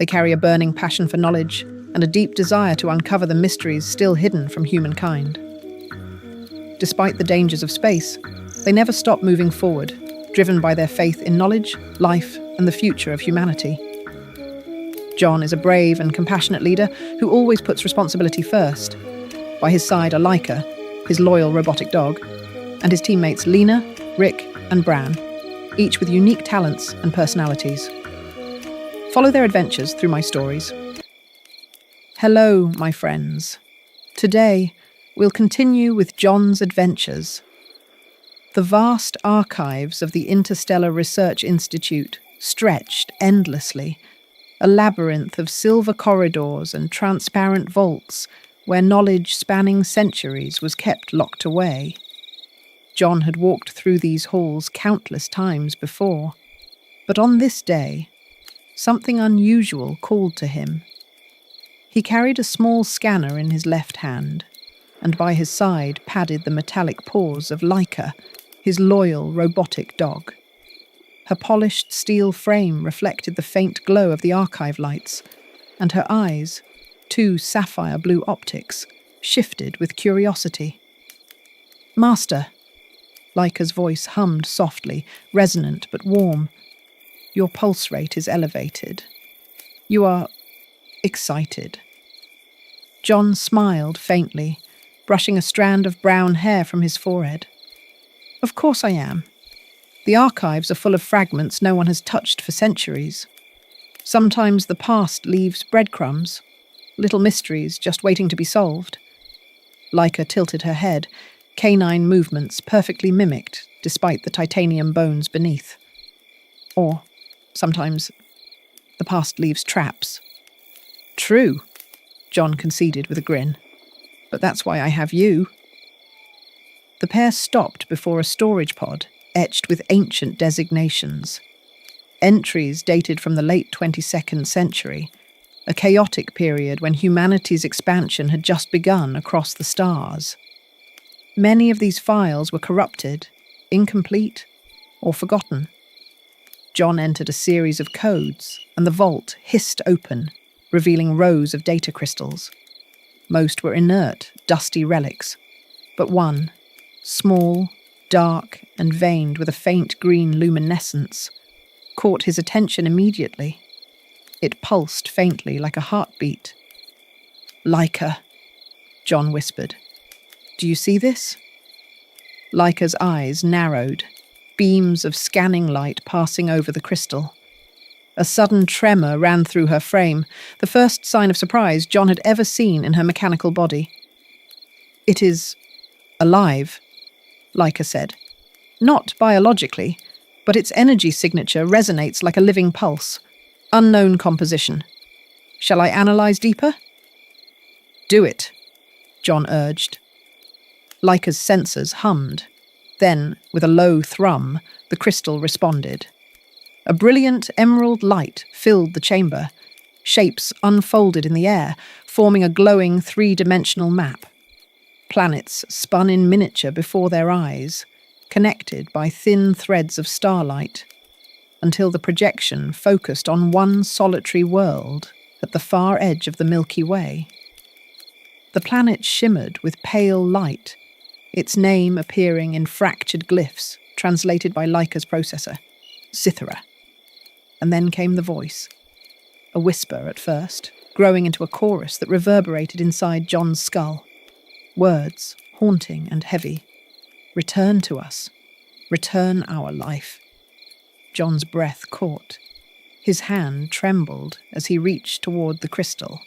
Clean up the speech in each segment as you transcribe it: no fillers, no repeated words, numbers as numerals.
They carry a burning passion for knowledge and a deep desire to uncover the mysteries still hidden from humankind. Despite the dangers of space, they never stop moving forward, driven by their faith in knowledge, life, and the future of humanity. John is a brave and compassionate leader who always puts responsibility first. By his side are Laika, his loyal robotic dog, and his teammates Lena, Rick, and Bran, each with unique talents and personalities. Follow their adventures through my stories. Hello, my friends. Today, we'll continue with John's adventures. The vast archives of the Interstellar Research Institute stretched endlessly, a labyrinth of silver corridors and transparent vaults where knowledge spanning centuries was kept locked away. John had walked through these halls countless times before, but on this day, something unusual called to him. He carried a small scanner in his left hand, and by his side padded the metallic paws of Laika, his loyal robotic dog. Her polished steel frame reflected the faint glow of the archive lights, and her eyes, two sapphire blue optics, shifted with curiosity. "Master," Laika's voice hummed softly, resonant but warm. "Your pulse rate is elevated. You are excited." John smiled faintly, brushing a strand of brown hair from his forehead. "Of course I am. The archives are full of fragments no one has touched for centuries. Sometimes the past leaves breadcrumbs, little mysteries just waiting to be solved." Laika tilted her head, canine movements perfectly mimicked despite the titanium bones beneath. "Or, sometimes, the past leaves traps." "True," John conceded with a grin. "But that's why I have you." The pair stopped before a storage pod etched with ancient designations. Entries dated from the late 22nd century, a chaotic period when humanity's expansion had just begun across the stars. Many of these files were corrupted, incomplete, or forgotten. John entered a series of codes, and the vault hissed open, revealing rows of data crystals. Most were inert, dusty relics, but one, small, dark, and veined with a faint green luminescence, caught his attention immediately. It pulsed faintly like a heartbeat. "Laika," John whispered. "Do you see this?" Laika's eyes narrowed, beams of scanning light passing over the crystal. A sudden tremor ran through her frame, the first sign of surprise John had ever seen in her mechanical body. "It is alive," Laika said. "Not biologically, but its energy signature resonates like a living pulse. Unknown composition. Shall I analyze deeper?" "Do it," John urged. Laika's sensors hummed. Then, with a low thrum, the crystal responded. A brilliant emerald light filled the chamber. Shapes unfolded in the air, forming a glowing three-dimensional map. Planets spun in miniature before their eyes, connected by thin threads of starlight, until the projection focused on one solitary world at the far edge of the Milky Way. The planet shimmered with pale light, its name appearing in fractured glyphs translated by Laika's processor, Cythera. And then came the voice, a whisper at first, growing into a chorus that reverberated inside John's skull. Words, haunting and heavy. "Return to us. Return our life." John's breath caught. His hand trembled as he reached toward the crystal,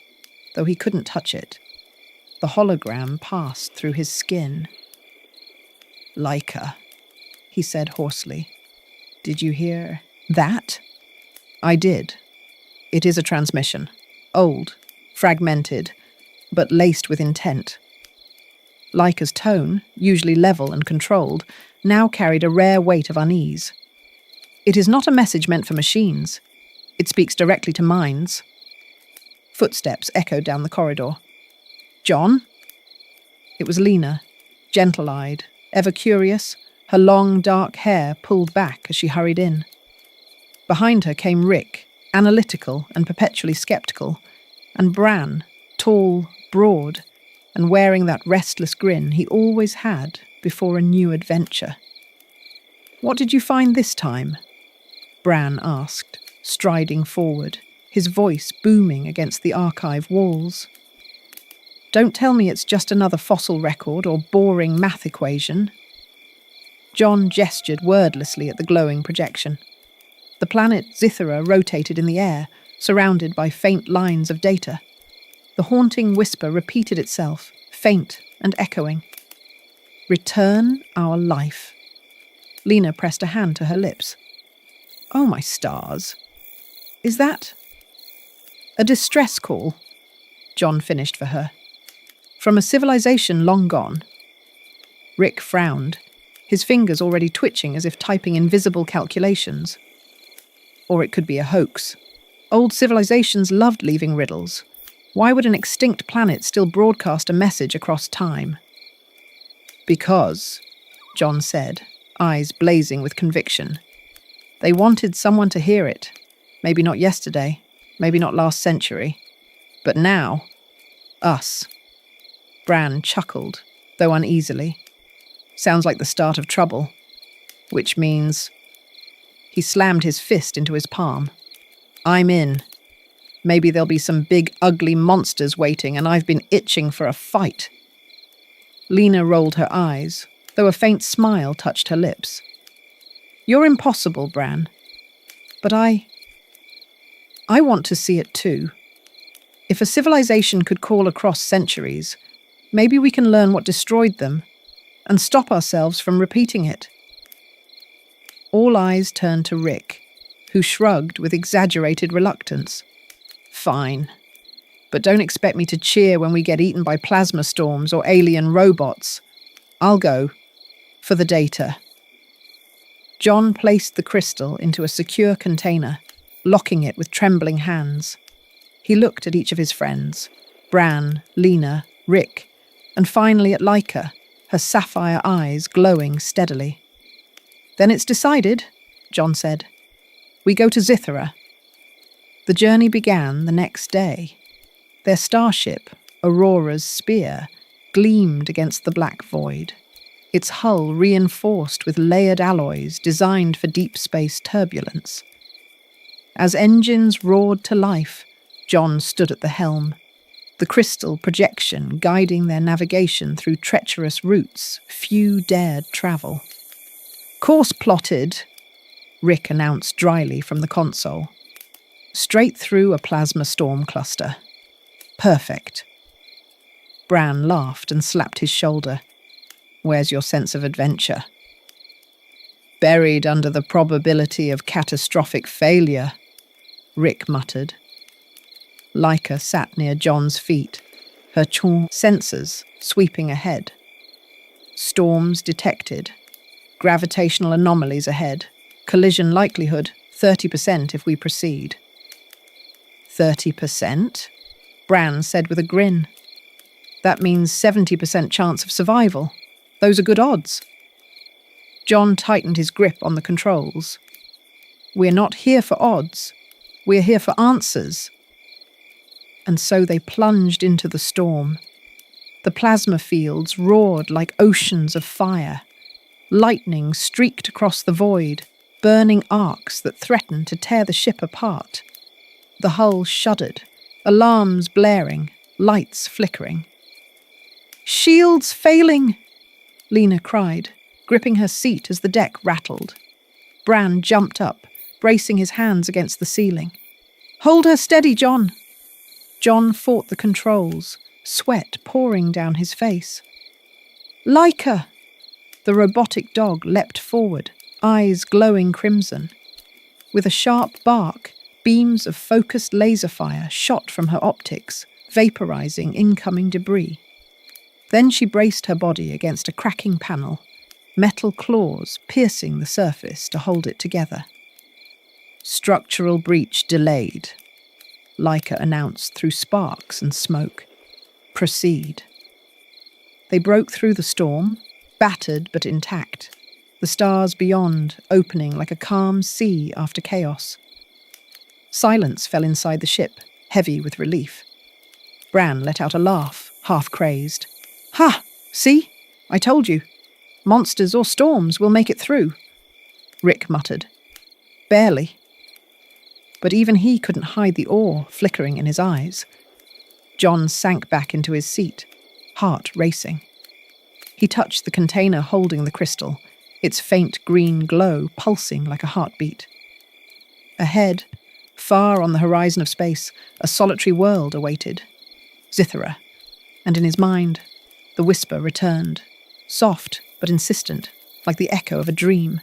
though he couldn't touch it. The hologram passed through his skin. "Laika," he said hoarsely. "Did you hear that?" "I did. It is a transmission. Old, fragmented, but laced with intent." Laika's tone, usually level and controlled, now carried a rare weight of unease. "It is not a message meant for machines. It speaks directly to minds." Footsteps echoed down the corridor. "John?" It was Lena, gentle-eyed, ever curious, her long dark hair pulled back as she hurried in. Behind her came Rick, analytical and perpetually skeptical, and Bran, tall, broad, and wearing that restless grin he always had before a new adventure. "What did you find this time?" Bran asked, striding forward, his voice booming against the archive walls. "Don't tell me it's just another fossil record or boring math equation." John gestured wordlessly at the glowing projection. The planet Zithera rotated in the air, surrounded by faint lines of data. The haunting whisper repeated itself, faint and echoing. "Return our life." Lena pressed a hand to her lips. "Oh, my stars. Is that a distress call?" John finished for her. "From a civilization long gone?" Rick frowned, his fingers already twitching as if typing invisible calculations. Or it could be a hoax. Old civilizations loved leaving riddles. Why would an extinct planet still broadcast a message across time? "Because," John said, eyes blazing with conviction. "They wanted someone to hear it. Maybe not yesterday, maybe not last century. But now, us." Bran chuckled, though uneasily. "Sounds like the start of trouble. Which means..." He slammed his fist into his palm. "I'm in. Maybe there'll be some big, ugly monsters waiting, and I've been itching for a fight." Lena rolled her eyes, though a faint smile touched her lips. "You're impossible, Bran. But I want to see it too. If a civilization could call across centuries, maybe we can learn what destroyed them and stop ourselves from repeating it." All eyes turned to Rick, who shrugged with exaggerated reluctance. "Fine. But don't expect me to cheer when we get eaten by plasma storms or alien robots. I'll go. For the data." John placed the crystal into a secure container, locking it with trembling hands. He looked at each of his friends, Bran, Lena, Rick, and finally at Laika, her sapphire eyes glowing steadily. "Then it's decided," John said. "We go to Zithera." The journey began the next day. Their starship, Aurora's Spear, gleamed against the black void, its hull reinforced with layered alloys designed for deep space turbulence. As engines roared to life, John stood at the helm, the crystal projection guiding their navigation through treacherous routes few dared travel. "Course plotted," Rick announced dryly from the console. "Straight through a plasma storm cluster. Perfect." Bran laughed and slapped his shoulder. "Where's your sense of adventure?" "Buried under the probability of catastrophic failure," Rick muttered. Laika sat near John's feet, her chorn sensors sweeping ahead. Storms detected. Gravitational anomalies ahead. Collision likelihood, 30% if we proceed. 30%? Bran said with a grin. "That means 70% chance of survival. Those are good odds." John tightened his grip on the controls. "We're not here for odds. We're here for answers." And so they plunged into the storm. The plasma fields roared like oceans of fire. Lightning streaked across the void, burning arcs that threatened to tear the ship apart. The hull shuddered, alarms blaring, lights flickering. "Shields failing!" Lena cried, gripping her seat as the deck rattled. Bran jumped up, bracing his hands against the ceiling. "Hold her steady, John!" John fought the controls, sweat pouring down his face. "Laika!" The robotic dog leapt forward, eyes glowing crimson. With a sharp bark, beams of focused laser fire shot from her optics, vaporizing incoming debris. Then she braced her body against a cracking panel, metal claws piercing the surface to hold it together. "Structural breach delayed," Laika announced through sparks and smoke. "Proceed." They broke through the storm, battered but intact, the stars beyond opening like a calm sea after chaos. Silence fell inside the ship, heavy with relief. Bran let out a laugh, half crazed. "Ha! See? I told you. Monsters or storms will make it through," Rick muttered. "Barely." But even he couldn't hide the awe flickering in his eyes. John sank back into his seat, heart racing. He touched the container holding the crystal, its faint green glow pulsing like a heartbeat. Ahead, far on the horizon of space, a solitary world awaited. Zithera. And in his mind, the whisper returned, soft but insistent, like the echo of a dream.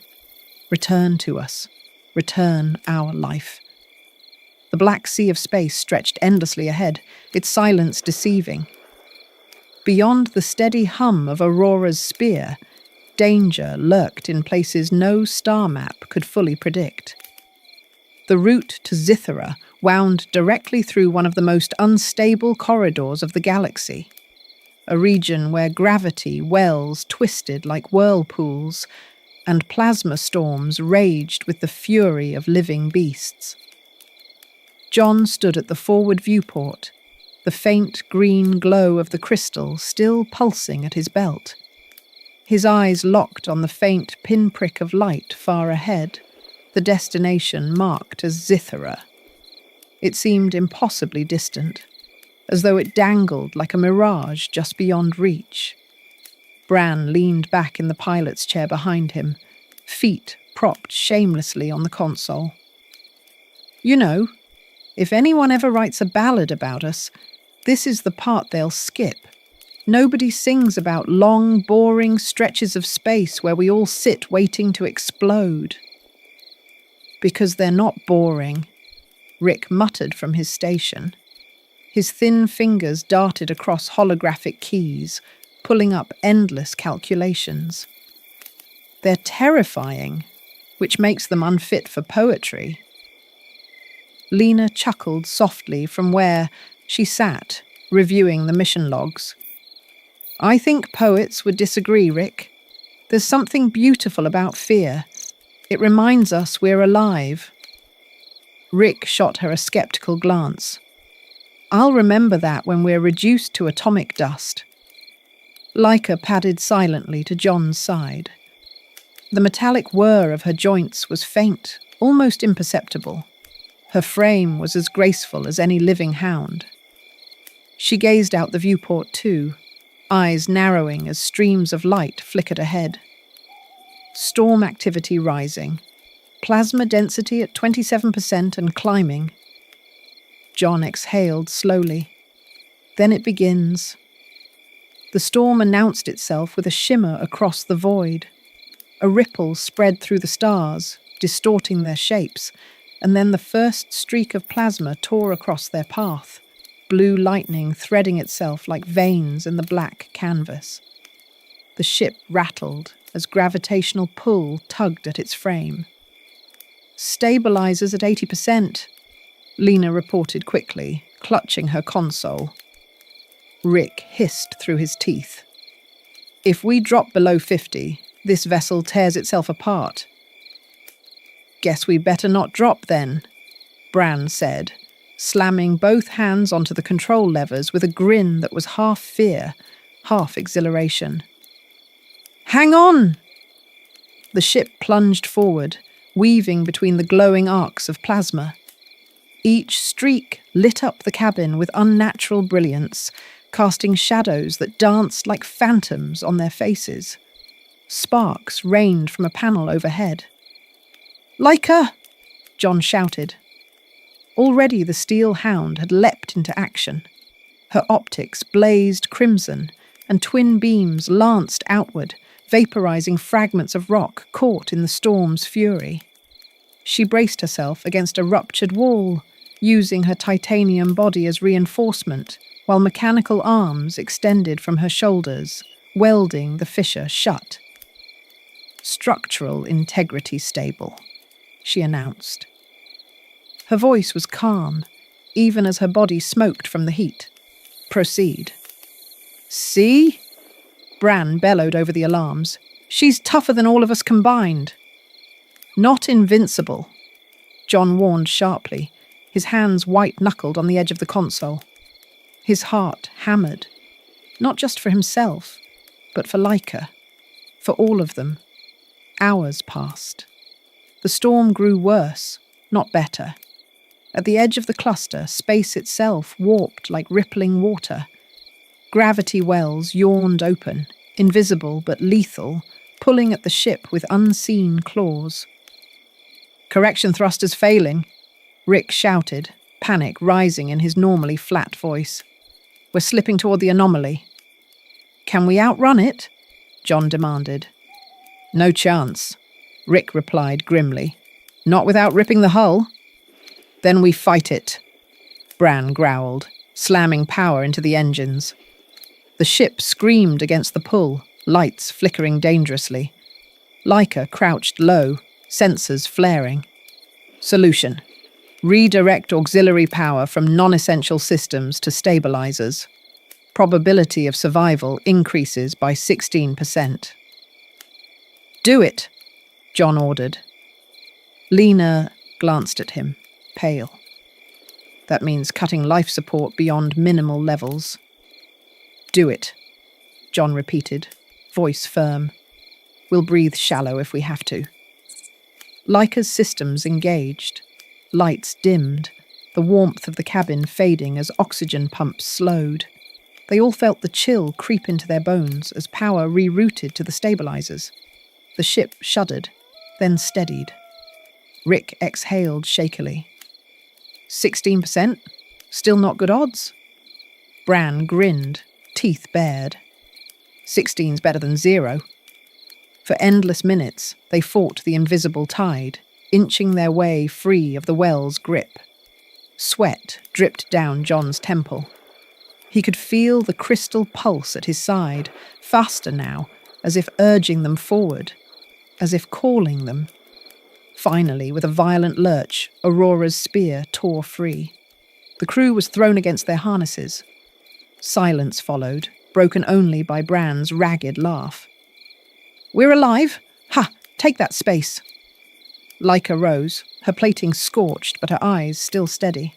"Return to us. Return our life." The black sea of space stretched endlessly ahead, its silence deceiving. Beyond the steady hum of Aurora's spear, danger lurked in places no star map could fully predict. The route to Zithera wound directly through one of the most unstable corridors of the galaxy, a region where gravity wells twisted like whirlpools, and plasma storms raged with the fury of living beasts. John stood at the forward viewport, the faint green glow of the crystal still pulsing at his belt. His eyes locked on the faint pinprick of light far ahead, the destination marked as Zithera. It seemed impossibly distant, as though it dangled like a mirage just beyond reach. Bran leaned back in the pilot's chair behind him, feet propped shamelessly on the console. "You know, if anyone ever writes a ballad about us, this is the part they'll skip. Nobody sings about long, boring stretches of space where we all sit waiting to explode." "Because they're not boring," Rick muttered from his station. His thin fingers darted across holographic keys, pulling up endless calculations. "They're terrifying, which makes them unfit for poetry." Lena chuckled softly from where she sat, reviewing the mission logs. "I think poets would disagree, Rick. There's something beautiful about fear. It reminds us we're alive." Rick shot her a skeptical glance. "I'll remember that when we're reduced to atomic dust." Leica padded silently to John's side. The metallic whir of her joints was faint, almost imperceptible. Her frame was as graceful as any living hound. She gazed out the viewport too, eyes narrowing as streams of light flickered ahead. Storm activity rising, plasma density at 27% and climbing. John exhaled slowly. Then it begins. The storm announced itself with a shimmer across the void. A ripple spread through the stars, distorting their shapes, and then the first streak of plasma tore across their path, blue lightning threading itself like veins in the black canvas. The ship rattled as gravitational pull tugged at its frame. "Stabilizers at 80%, Lena reported quickly, clutching her console. Rick hissed through his teeth. "If we drop below 50, this vessel tears itself apart." "Guess we better not drop then," Bran said, slamming both hands onto the control levers with a grin that was half fear, half exhilaration. "Hang on!" The ship plunged forward, weaving between the glowing arcs of plasma. Each streak lit up the cabin with unnatural brilliance, casting shadows that danced like phantoms on their faces. Sparks rained from a panel overhead. "Leica!" John shouted. Already the steel hound had leapt into action. Her optics blazed crimson, and twin beams lanced outward, vaporizing fragments of rock caught in the storm's fury. She braced herself against a ruptured wall, using her titanium body as reinforcement, while mechanical arms extended from her shoulders, welding the fissure shut. "Structural integrity stable," she announced. Her voice was calm, even as her body smoked from the heat. "Proceed." "See?" Bran bellowed over the alarms. "She's tougher than all of us combined." "Not invincible," John warned sharply, his hands white-knuckled on the edge of the console. His heart hammered, not just for himself, but for Laika, for all of them. Hours passed. The storm grew worse, not better. At the edge of the cluster, space itself warped like rippling water. Gravity wells yawned open, invisible but lethal, pulling at the ship with unseen claws. "Correction thrusters failing," Rick shouted, panic rising in his normally flat voice. "We're slipping toward the anomaly." "Can we outrun it?" John demanded. "No chance," Rick replied grimly. "Not without ripping the hull." "Then we fight it," Bran growled, slamming power into the engines. The ship screamed against the pull, lights flickering dangerously. Laika crouched low, sensors flaring. "Solution: redirect auxiliary power from non-essential systems to stabilizers. Probability of survival increases by 16%. "Do it," John ordered. Lena glanced at him, pale. "That means cutting life support beyond minimal levels." "Do it," John repeated, voice firm. "We'll breathe shallow if we have to." Laika's systems engaged. Lights dimmed, the warmth of the cabin fading as oxygen pumps slowed. They all felt the chill creep into their bones as power rerouted to the stabilizers. The ship shuddered, then steadied. Rick exhaled shakily. 16%? Still not good odds? Bran grinned, teeth bared. 16's better than 0. For endless minutes, they fought the invisible tide, inching their way free of the well's grip. Sweat dripped down John's temple. He could feel the crystal pulse at his side, faster now, as if urging them forward, as if calling them. Finally, with a violent lurch, Aurora's spear tore free. The crew was thrown against their harnesses. Silence followed, broken only by Bran's ragged laugh. "We're alive! Ha! Take that space!" Laika rose, her plating scorched but her eyes still steady.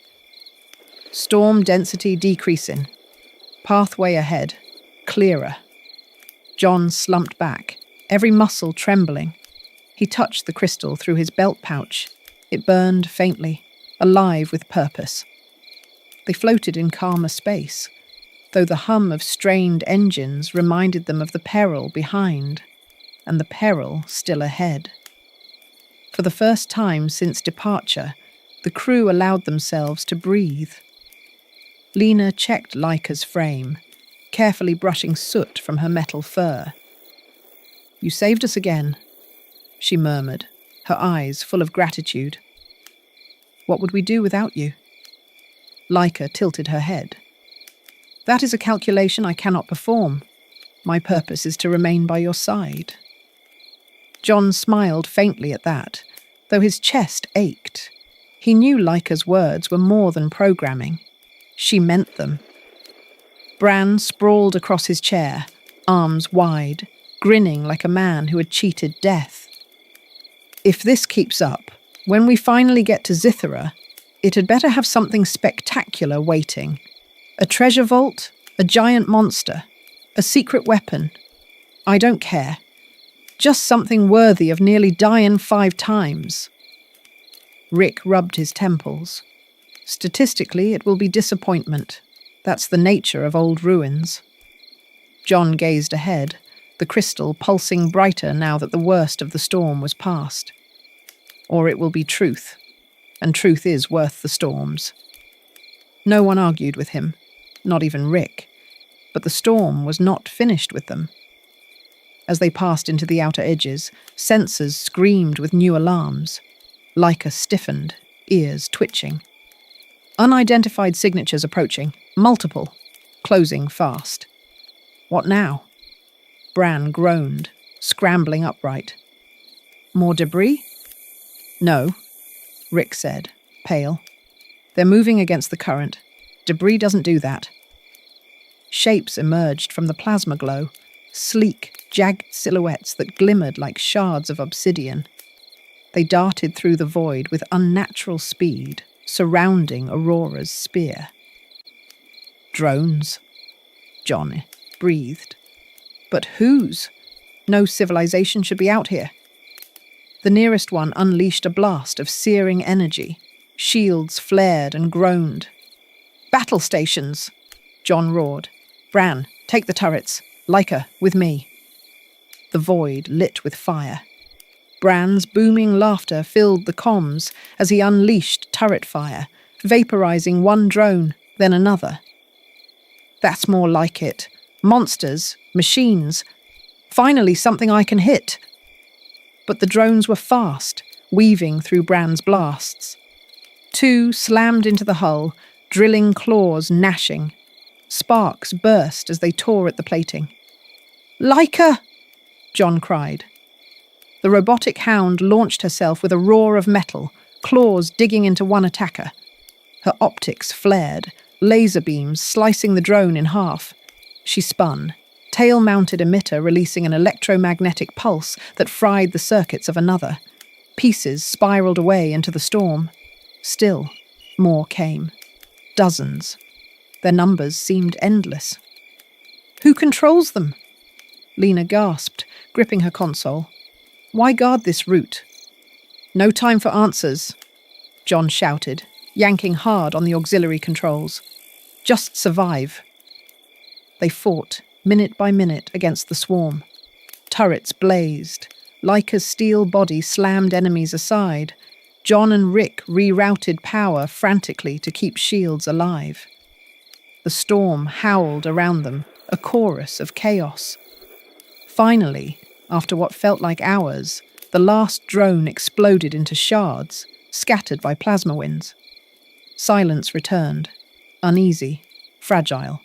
"Storm density decreasing. Pathway ahead. Clearer." John slumped back, every muscle trembling. He touched the crystal through his belt pouch. It burned faintly, alive with purpose. They floated in calmer space, though the hum of strained engines reminded them of the peril behind, and the peril still ahead. For the first time since departure, the crew allowed themselves to breathe. Lena checked Laika's frame, carefully brushing soot from her metal fur. "You saved us again," she murmured, her eyes full of gratitude. "What would we do without you?" Laika tilted her head. "That is a calculation I cannot perform. My purpose is to remain by your side." John smiled faintly at that, though his chest ached. He knew Laika's words were more than programming. She meant them. Bran sprawled across his chair, arms wide, grinning like a man who had cheated death. "If this keeps up, when we finally get to Zithera, it had better have something spectacular waiting. A treasure vault, a giant monster, a secret weapon. I don't care. Just something worthy of nearly dying 5 times." Rick rubbed his temples. "Statistically, it will be disappointment. That's the nature of old ruins." John gazed ahead, the crystal pulsing brighter now that the worst of the storm was past. "Or it will be truth, and truth is worth the storms." No one argued with him, not even Rick, but the storm was not finished with them. As they passed into the outer edges, sensors screamed with new alarms. Laika stiffened, ears twitching. Unidentified signatures approaching, multiple, closing fast. "What now?" Bran groaned, scrambling upright. "More debris?" "No," Rick said, pale. "They're moving against the current. Debris doesn't do that." Shapes emerged from the plasma glow, sleek, jagged silhouettes that glimmered like shards of obsidian. They darted through the void with unnatural speed, surrounding Aurora's spear. Drones, John breathed. But whose? No civilization should be out here. The nearest one unleashed a blast of searing energy. Shields flared and groaned. Battle stations, John roared. Bran, take the turrets. Leica, with me. The void lit with fire. Bran's booming laughter filled the comms as he unleashed turret fire, vaporizing one drone, then another. That's more like it. Monsters, machines. Finally, something I can hit. But the drones were fast, weaving through Bran's blasts. Two slammed into the hull, drilling claws gnashing. Sparks burst as they tore at the plating. Leica! John cried. The robotic hound launched herself with a roar of metal, claws digging into one attacker. Her optics flared, laser beams slicing the drone in half. She spun, tail-mounted emitter releasing an electromagnetic pulse that fried the circuits of another. Pieces spiraled away into the storm. Still, more came. Dozens. Their numbers seemed endless. Who controls them? Lena gasped, gripping her console. Why guard this route? No time for answers, John shouted, yanking hard on the auxiliary controls. Just survive. They fought, minute by minute, against the swarm. Turrets blazed. Leica's steel body slammed enemies aside. John and Rick rerouted power frantically to keep shields alive. The storm howled around them, a chorus of chaos. Finally, after what felt like hours, the last drone exploded into shards, scattered by plasma winds. Silence returned, uneasy, fragile.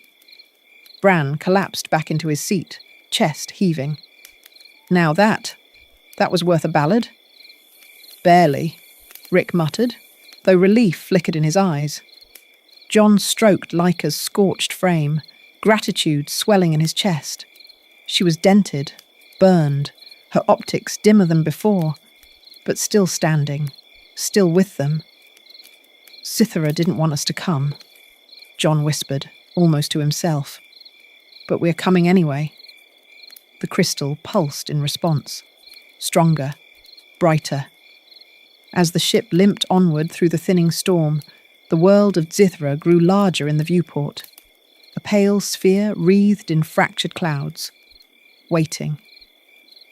Bran collapsed back into his seat, chest heaving. Now that was worth a ballad? Barely, Rick muttered, though relief flickered in his eyes. John stroked Leica's scorched frame, gratitude swelling in his chest. She was dented, burned, her optics dimmer than before, but still standing, still with them. Cythera didn't want us to come, John whispered, almost to himself. But we're coming anyway. The crystal pulsed in response, stronger, brighter. As the ship limped onward through the thinning storm, the world of Cythera grew larger in the viewport, a pale sphere wreathed in fractured clouds, waiting,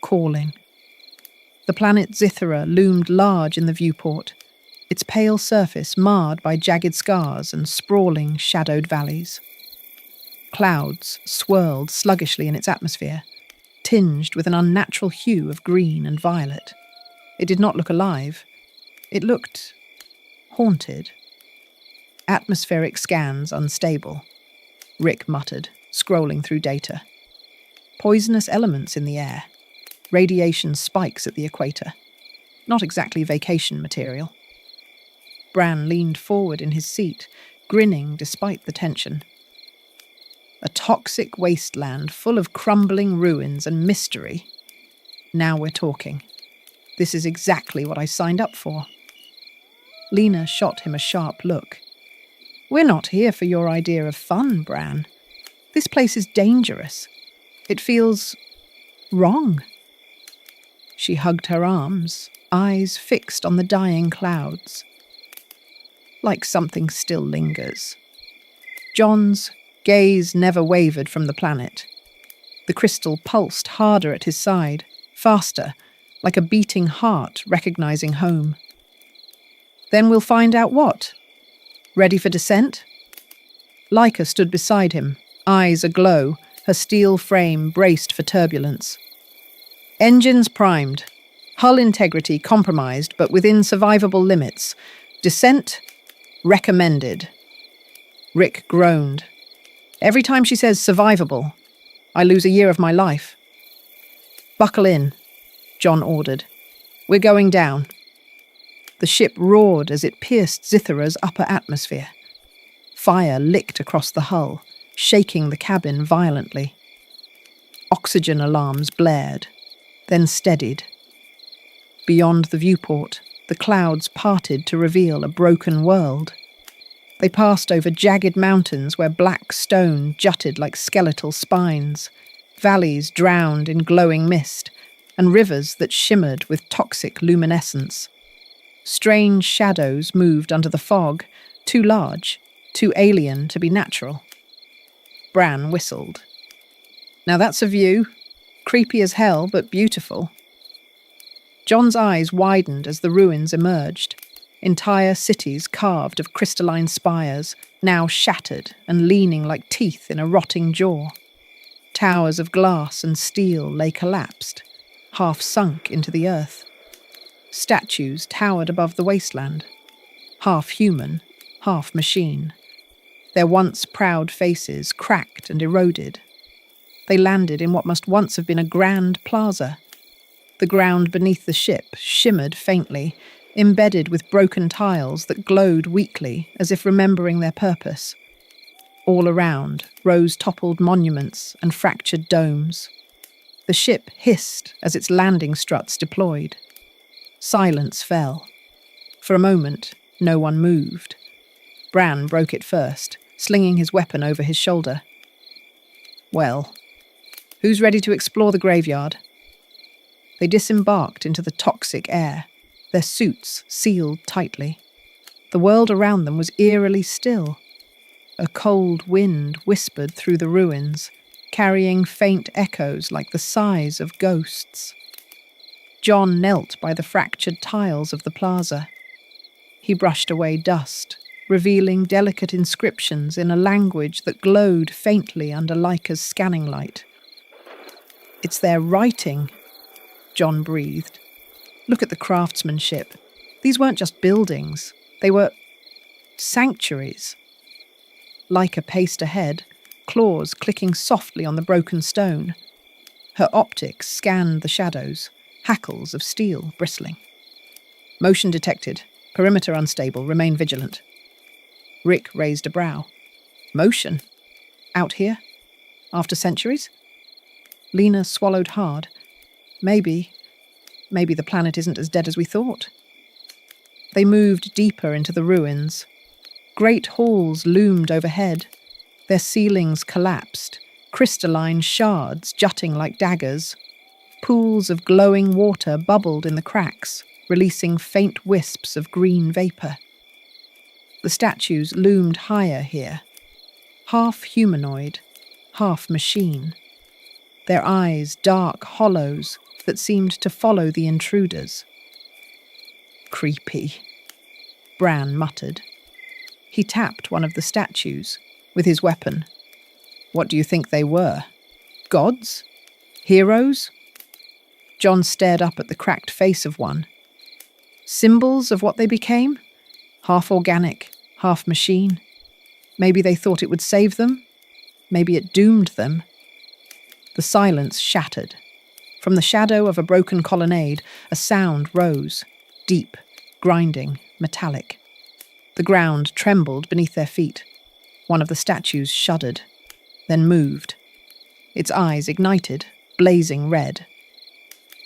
calling. The planet Cythera loomed large in the viewport, its pale surface marred by jagged scars and sprawling, shadowed valleys. Clouds swirled sluggishly in its atmosphere, tinged with an unnatural hue of green and violet. It did not look alive. It looked haunted. Atmospheric scans unstable, Rick muttered, scrolling through data. Poisonous elements in the air. Radiation spikes at the equator. Not exactly vacation material. Bran leaned forward in his seat, grinning despite the tension. A toxic wasteland full of crumbling ruins and mystery. Now we're talking. This is exactly what I signed up for. Lena shot him a sharp look. We're not here for your idea of fun, Bran. This place is dangerous. It feels wrong. She hugged her arms, eyes fixed on the dying clouds. Like something still lingers. John's gaze never wavered from the planet. The crystal pulsed harder at his side, faster, like a beating heart recognizing home. Then we'll find out what? Ready for descent? Leica stood beside him, eyes aglow, her steel frame braced for turbulence. Engines primed. Hull integrity compromised, but within survivable limits. Descent recommended. Rick groaned. Every time she says survivable, I lose a year of my life. Buckle in, John ordered. We're going down. The ship roared as it pierced Cythera's upper atmosphere. Fire licked across the hull, shaking the cabin violently. Oxygen alarms blared, then steadied. Beyond the viewport, The clouds parted to reveal a broken world. They passed over jagged mountains where black stone jutted like skeletal spines, valleys drowned in glowing mist, and rivers that shimmered with toxic luminescence. Strange shadows moved under the fog, too large, too alien to be natural. Bran whistled. Now that's a view. Creepy as hell, but beautiful. John's eyes widened as the ruins emerged. Entire cities carved of crystalline spires, now shattered and leaning like teeth in a rotting jaw. Towers of glass and steel lay collapsed, half sunk into the earth. Statues towered above the wasteland, half human, half machine. Their once proud faces cracked and eroded. They landed in what must once have been a grand plaza. The ground beneath the ship shimmered faintly, embedded with broken tiles that glowed weakly as if remembering their purpose. All around rose toppled monuments and fractured domes. The ship hissed as its landing struts deployed. Silence fell. For a moment, no one moved. Bran broke it first, slinging his weapon over his shoulder. Well, who's ready to explore the graveyard? They disembarked into the toxic air, their suits sealed tightly. The world around them was eerily still. A cold wind whispered through the ruins, carrying faint echoes like the sighs of ghosts. John knelt by the fractured tiles of the plaza. He brushed away dust, revealing delicate inscriptions in a language that glowed faintly under Leica's scanning light. "It's their writing," John breathed. "Look at the craftsmanship. These weren't just buildings. They were sanctuaries." Leica paced ahead, claws clicking softly on the broken stone. Her optics scanned the shadows, hackles of steel bristling. "Motion detected. Perimeter unstable. Remain vigilant." Rick raised a brow. "Motion? Out here? After centuries?" Lena swallowed hard. Maybe the planet isn't as dead as we thought." They moved deeper into the ruins. Great halls loomed overhead. Their ceilings collapsed, crystalline shards jutting like daggers. Pools of glowing water bubbled in the cracks, releasing faint wisps of green vapor. The statues loomed higher here, half humanoid, half machine. Their eyes dark hollows that seemed to follow the intruders. "Creepy," Bran muttered. He tapped one of the statues with his weapon. "What do you think they were? Gods? Heroes?" John stared up at the cracked face of one. Symbols of what they became? Half organic, half machine. Maybe they thought it would save them. Maybe it doomed them. The silence shattered. From the shadow of a broken colonnade, a sound rose, deep, grinding, metallic. The ground trembled beneath their feet. One of the statues shuddered, then moved. Its eyes ignited, blazing red.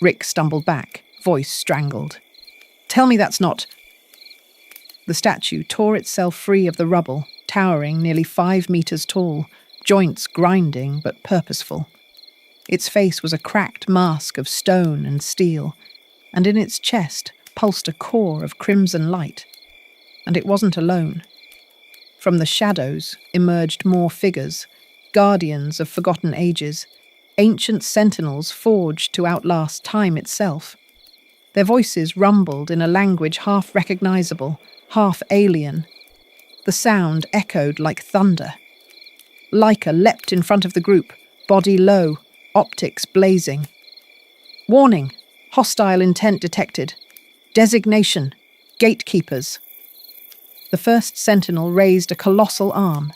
Rick stumbled back, voice strangled. "Tell me that's not—" The statue tore itself free of the rubble, towering nearly 5 meters tall, joints grinding but purposeful. Its face was a cracked mask of stone and steel, and in its chest pulsed a core of crimson light. And it wasn't alone. From the shadows emerged more figures, guardians of forgotten ages, ancient sentinels forged to outlast time itself. Their voices rumbled in a language half recognizable, half alien. The sound echoed like thunder. Leica leapt in front of the group, body low, optics blazing. "Warning! Hostile intent detected. Designation: Gatekeepers." The first sentinel raised a colossal arm.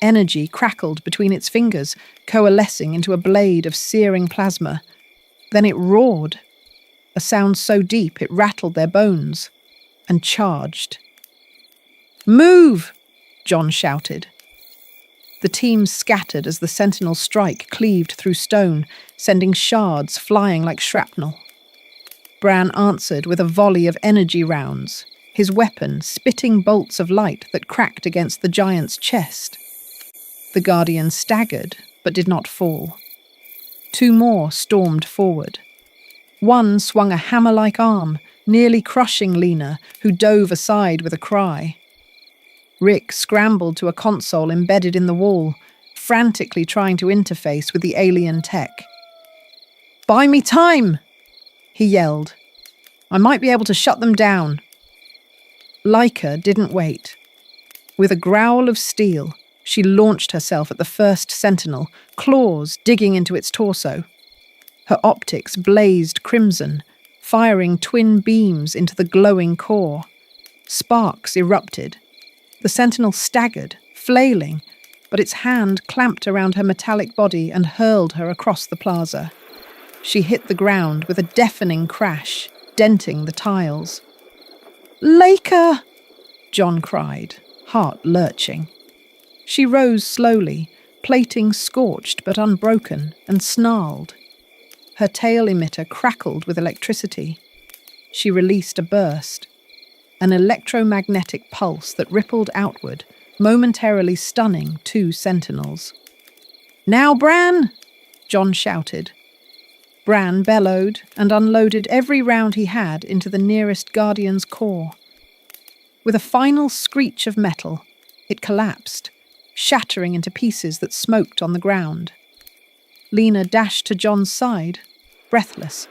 Energy crackled between its fingers, coalescing into a blade of searing plasma. Then it roared, a sound so deep it rattled their bones, and charged. "Move!" John shouted. The team scattered as the sentinel's strike cleaved through stone, sending shards flying like shrapnel. Bran answered with a volley of energy rounds, his weapon spitting bolts of light that cracked against the giant's chest. The Guardian staggered, but did not fall. Two more stormed forward. One swung a hammer-like arm, nearly crushing Lena, who dove aside with a cry. Rick scrambled to a console embedded in the wall, frantically trying to interface with the alien tech. "Buy me time!" he yelled. "I might be able to shut them down." Laika didn't wait. With a growl of steel, she launched herself at the first sentinel, claws digging into its torso. Her optics blazed crimson, firing twin beams into the glowing core. Sparks erupted. The sentinel staggered, flailing, but its hand clamped around her metallic body and hurled her across the plaza. She hit the ground with a deafening crash, denting the tiles. "Laika!" John cried, heart lurching. She rose slowly, plating scorched but unbroken, and snarled. Her tail emitter crackled with electricity. She released a burst, an electromagnetic pulse that rippled outward, momentarily stunning two sentinels. "Now, Bran!" John shouted. Bran bellowed and unloaded every round he had into the nearest Guardian's core. With a final screech of metal, it collapsed, shattering into pieces that smoked on the ground. Lena dashed to John's side, breathless.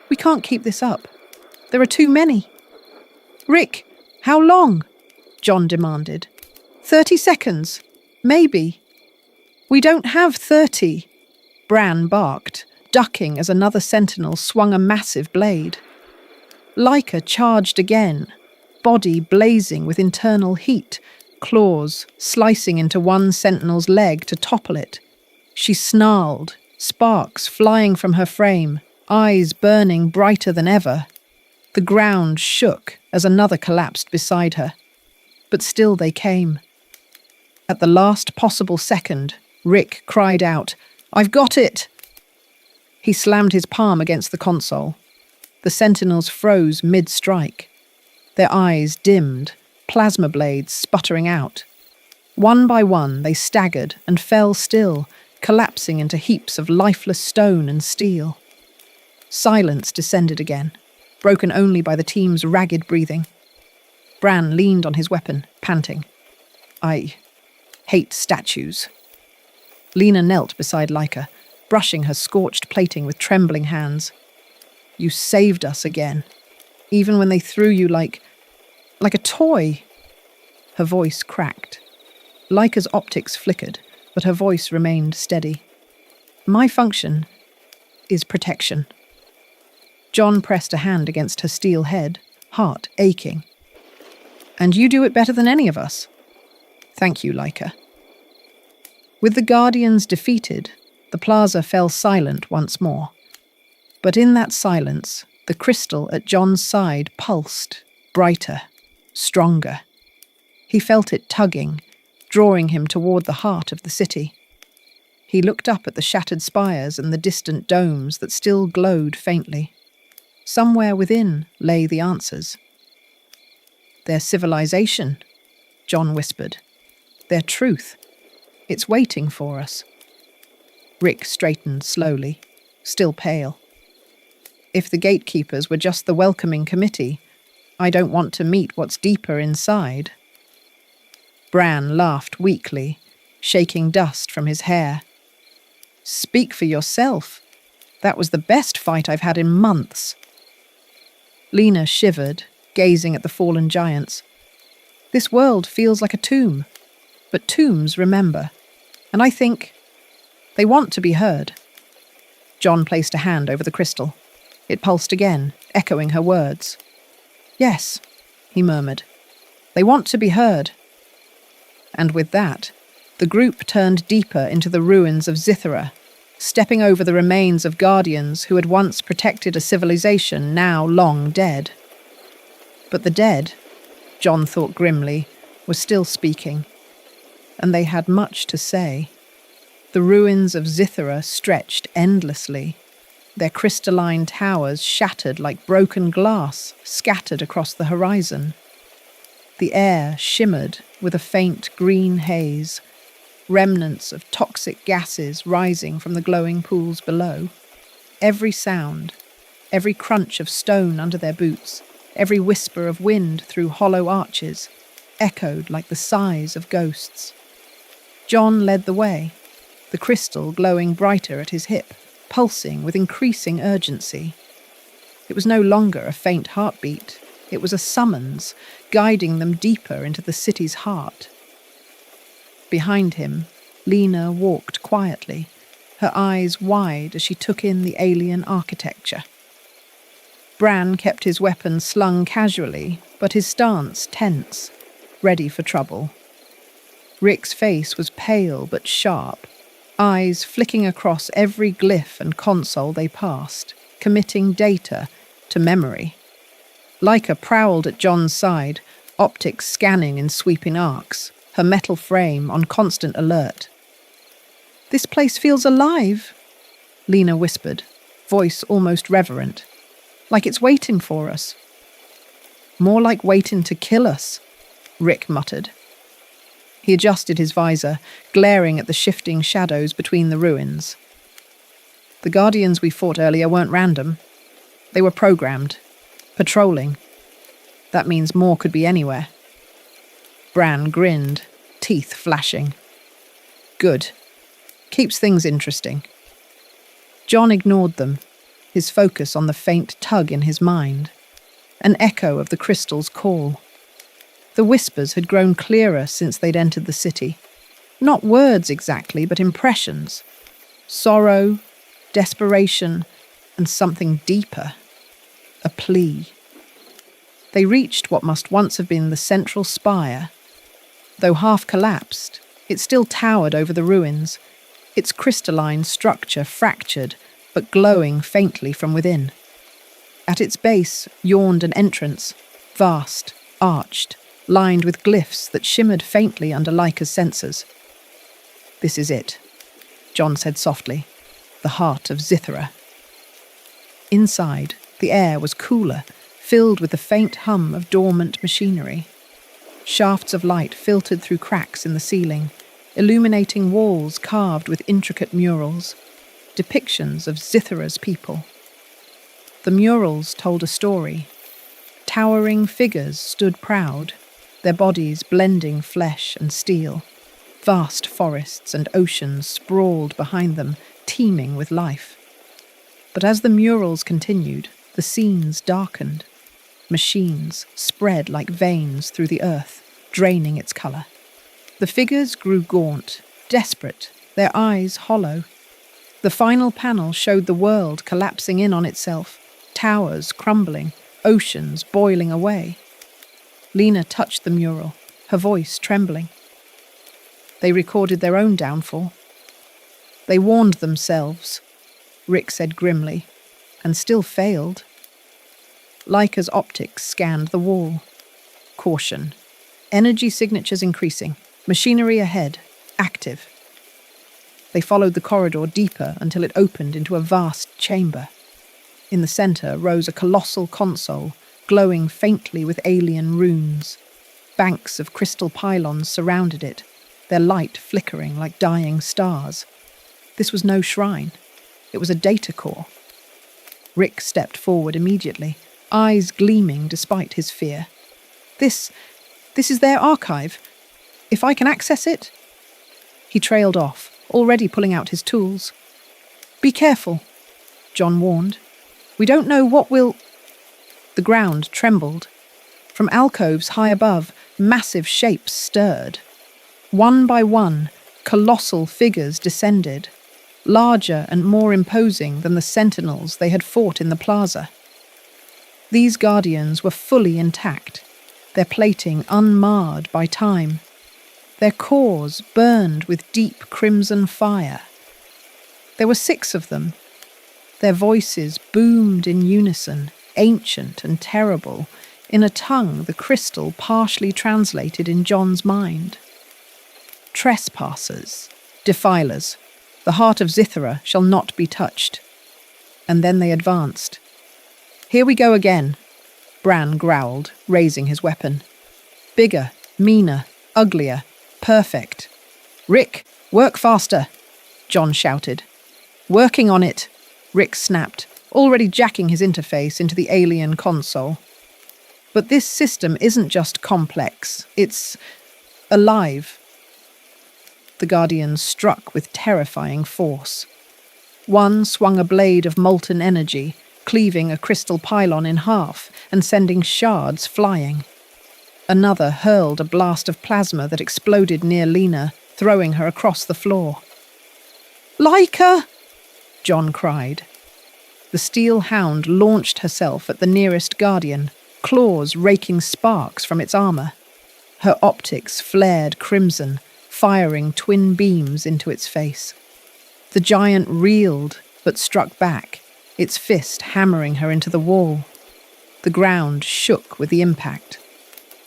"We can't keep this up. There are too many." "Rick, how long?" John demanded. 30 seconds. Maybe." "We don't have 30. Bran barked, ducking as another sentinel swung a massive blade. Laika charged again, body blazing with internal heat, claws slicing into one sentinel's leg to topple it. She snarled, sparks flying from her frame, eyes burning brighter than ever. The ground shook as another collapsed beside her. But still they came. At the last possible second, Rick cried out, "I've got it!" He slammed his palm against the console. The sentinels froze mid-strike. Their eyes dimmed, plasma blades sputtering out. One by one, they staggered and fell still, collapsing into heaps of lifeless stone and steel. Silence descended again, broken only by the team's ragged breathing. Bran leaned on his weapon, panting. "I hate statues." Lena knelt beside Laika, brushing her scorched plating with trembling hands. "You saved us again, even when they threw you like a toy." Her voice cracked. Laika's optics flickered, but her voice remained steady. "My function is protection." John pressed a hand against her steel head, heart aching. "And you do it better than any of us." "Thank you, Laika." With the Guardians defeated, the plaza fell silent once more. But in that silence, the crystal at John's side pulsed, brighter, stronger. He felt it tugging, drawing him toward the heart of the city. He looked up at the shattered spires and the distant domes that still glowed faintly. Somewhere within lay the answers. "Their civilization," John whispered. "Their truth. It's waiting for us." Rick straightened slowly, still pale. "If the gatekeepers were just the welcoming committee, I don't want to meet what's deeper inside." Bran laughed weakly, shaking dust from his hair. "Speak for yourself. That was the best fight I've had in months." Lena shivered, gazing at the fallen giants. "This world feels like a tomb, but tombs remember, and I think they want to be heard." John placed a hand over the crystal. It pulsed again, echoing her words. "Yes," he murmured. "They want to be heard." And with that, the group turned deeper into the ruins of Zithara, stepping over the remains of guardians who had once protected a civilization now long dead. But the dead, John thought grimly, were still speaking, and they had much to say. The ruins of Zithara stretched endlessly, their crystalline towers shattered like broken glass scattered across the horizon. The air shimmered with a faint green haze, remnants of toxic gases rising from the glowing pools below. Every sound, every crunch of stone under their boots, every whisper of wind through hollow arches, echoed like the sighs of ghosts. John led the way, the crystal glowing brighter at his hip, pulsing with increasing urgency. It was no longer a faint heartbeat. It was a summons, guiding them deeper into the city's heart. Behind him, Lena walked quietly, her eyes wide as she took in the alien architecture. Bran kept his weapon slung casually, but his stance tense, ready for trouble. Rick's face was pale but sharp, eyes flicking across every glyph and console they passed, committing data to memory. Leica prowled at John's side, optics scanning in sweeping arcs, her metal frame on constant alert. "This place feels alive," Lena whispered, voice almost reverent. "Like it's waiting for us." "More like waiting to kill us," Rick muttered. He adjusted his visor, glaring at the shifting shadows between the ruins. "The Guardians we fought earlier weren't random. They were programmed. Patrolling. That means more could be anywhere." Bran grinned, teeth flashing. "Good. Keeps things interesting." John ignored them, his focus on the faint tug in his mind, an echo of the crystal's call. The whispers had grown clearer since they'd entered the city. Not words exactly, but impressions. Sorrow, desperation, and something deeper. A plea. They reached what must once have been the central spire. Though half collapsed, it still towered over the ruins, its crystalline structure fractured, but glowing faintly from within. At its base yawned an entrance, vast, arched, lined with glyphs that shimmered faintly under Leica's sensors. "This is it," John said softly, "the heart of Zithara." Inside, the air was cooler, filled with the faint hum of dormant machinery. Shafts of light filtered through cracks in the ceiling, illuminating walls carved with intricate murals, depictions of Zithara's people. The murals told a story. Towering figures stood proud, their bodies blending flesh and steel. Vast forests and oceans sprawled behind them, teeming with life. But as the murals continued, the scenes darkened. Machines spread like veins through the earth, draining its colour. The figures grew gaunt, desperate, their eyes hollow. The final panel showed the world collapsing in on itself, towers crumbling, oceans boiling away. Lena touched the mural, her voice trembling. They recorded their own downfall. They warned themselves, Rick said grimly, and still failed. Leica's optics scanned the wall. Caution. Energy signatures increasing. Machinery ahead. Active. They followed the corridor deeper until it opened into a vast chamber. In the center rose a colossal console, glowing faintly with alien runes. Banks of crystal pylons surrounded it, their light flickering like dying stars. This was no shrine. It was a data core. Rick stepped forward immediately, eyes gleaming despite his fear. This is their archive. If I can access it..." He trailed off, already pulling out his tools. "Be careful," John warned. "We don't know what will..." The ground trembled. From alcoves high above, massive shapes stirred. One by one, colossal figures descended, larger and more imposing than the sentinels they had fought in the plaza. These guardians were fully intact, their plating unmarred by time. Their cores burned with deep crimson fire. There were 6 of them. Their voices boomed in unison, ancient and terrible, in a tongue the crystal partially translated in John's mind. "Trespassers, defilers, the heart of Zithara shall not be touched." and then they advanced. "Here we go again," Bran growled, raising his weapon. "Bigger, meaner, uglier, perfect." "Rick, work faster," Jon shouted. "Working on it," Rick snapped, already jacking his interface into the alien console. But this system isn't just complex, it's alive. The Guardians struck with terrifying force. One swung a blade of molten energy, cleaving a crystal pylon in half and sending shards flying. Another hurled a blast of plasma that exploded near Lena, throwing her across the floor. "Laika!" Jon cried. The steel hound launched herself at the nearest Guardian, claws raking sparks from its armor. Her optics flared crimson, firing twin beams into its face. The giant reeled, but struck back, its fist hammering her into the wall. The ground shook with the impact.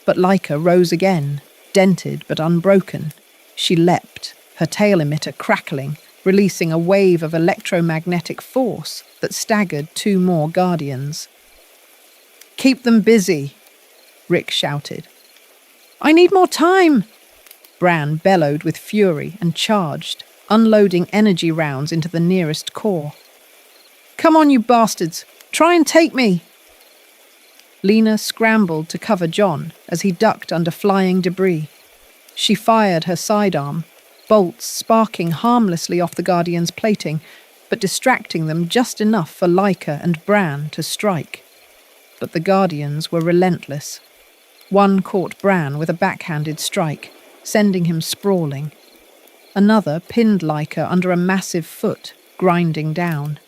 But Laika rose again, dented but unbroken. She leapt, her tail emitter crackling, releasing a wave of electromagnetic force that staggered two more Guardians. "Keep them busy," Rick shouted. "I need more time!" Bran bellowed with fury and charged, unloading energy rounds into the nearest core. "Come on, you bastards! Try and take me!" Lena scrambled to cover Jon as he ducked under flying debris. She fired her sidearm, bolts sparking harmlessly off the Guardian's plating, but distracting them just enough for Laika and Bran to strike. But the Guardians were relentless. One caught Bran with a backhanded strike, sending him sprawling. Another pinned Laika under a massive foot, grinding down.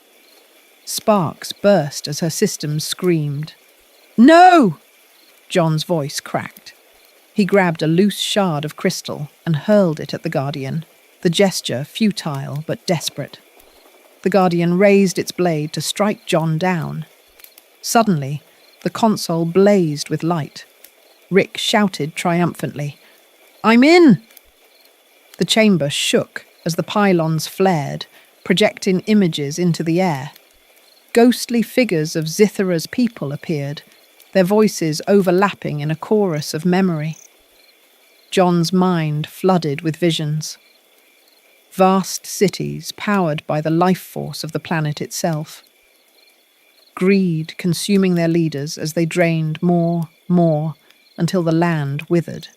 Sparks burst as her systems screamed. "No!" Jon's voice cracked. He grabbed a loose shard of crystal and hurled it at the Guardian, the gesture futile but desperate. The Guardian raised its blade to strike Jon down. Suddenly, the console blazed with light. Rick shouted triumphantly, "I'm in!" The chamber shook as the pylons flared, projecting images into the air. Ghostly figures of Zithara's people appeared, their voices overlapping in a chorus of memory. Jon's mind flooded with visions. Vast cities powered by the life force of the planet itself. Greed consuming their leaders as they drained more, until the land withered.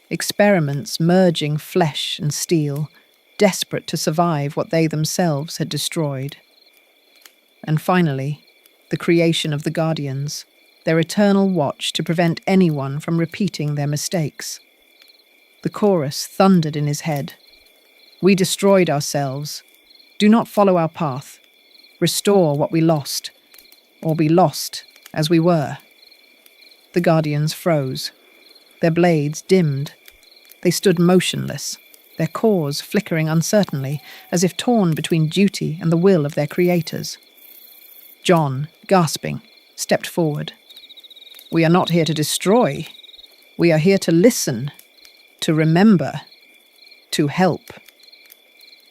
Experiments merging flesh and steel, desperate to survive what they themselves had destroyed. And finally, the creation of the Guardians, their eternal watch to prevent anyone from repeating their mistakes. The chorus thundered in his head. "We destroyed ourselves. Do not follow our path. Restore what we lost, or be lost as we were." The Guardians froze. Their blades dimmed. They stood motionless, their cores flickering uncertainly, as if torn between duty and the will of their creators. Jon, gasping, stepped forward. "We are not here to destroy. We are here to listen, to remember, to help."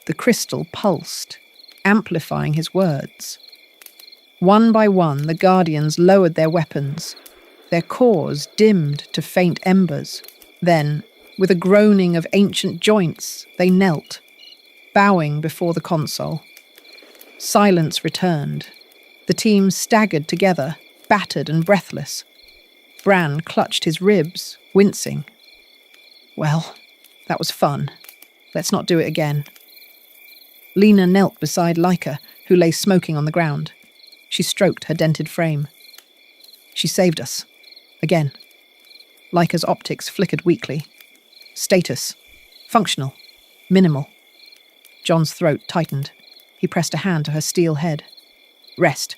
The crystal pulsed, amplifying his words. One by one, the Guardians lowered their weapons. Their cores dimmed to faint embers. Then, with a groaning of ancient joints, they knelt, bowing before the console. Silence returned. The team staggered together, battered and breathless. Bran clutched his ribs, wincing. "Well, that was fun. Let's not do it again." Lena knelt beside Laika, who lay smoking on the ground. She stroked her dented frame. "She saved us. Again." Laika's optics flickered weakly. Status. Functional. Minimal. Jon's throat tightened. He pressed a hand to her steel head. "Rest.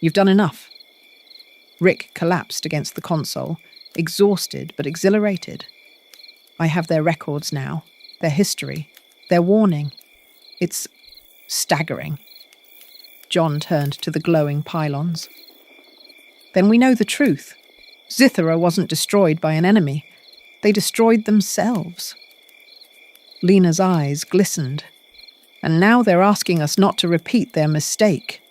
You've done enough." Rick collapsed against the console, exhausted but exhilarated. "I have their records now, their history, their warning. It's staggering." Jon turned to the glowing pylons. "Then we know the truth. Zithara wasn't destroyed by an enemy. They destroyed themselves." Lena's eyes glistened. "And now they're asking us not to repeat their mistake."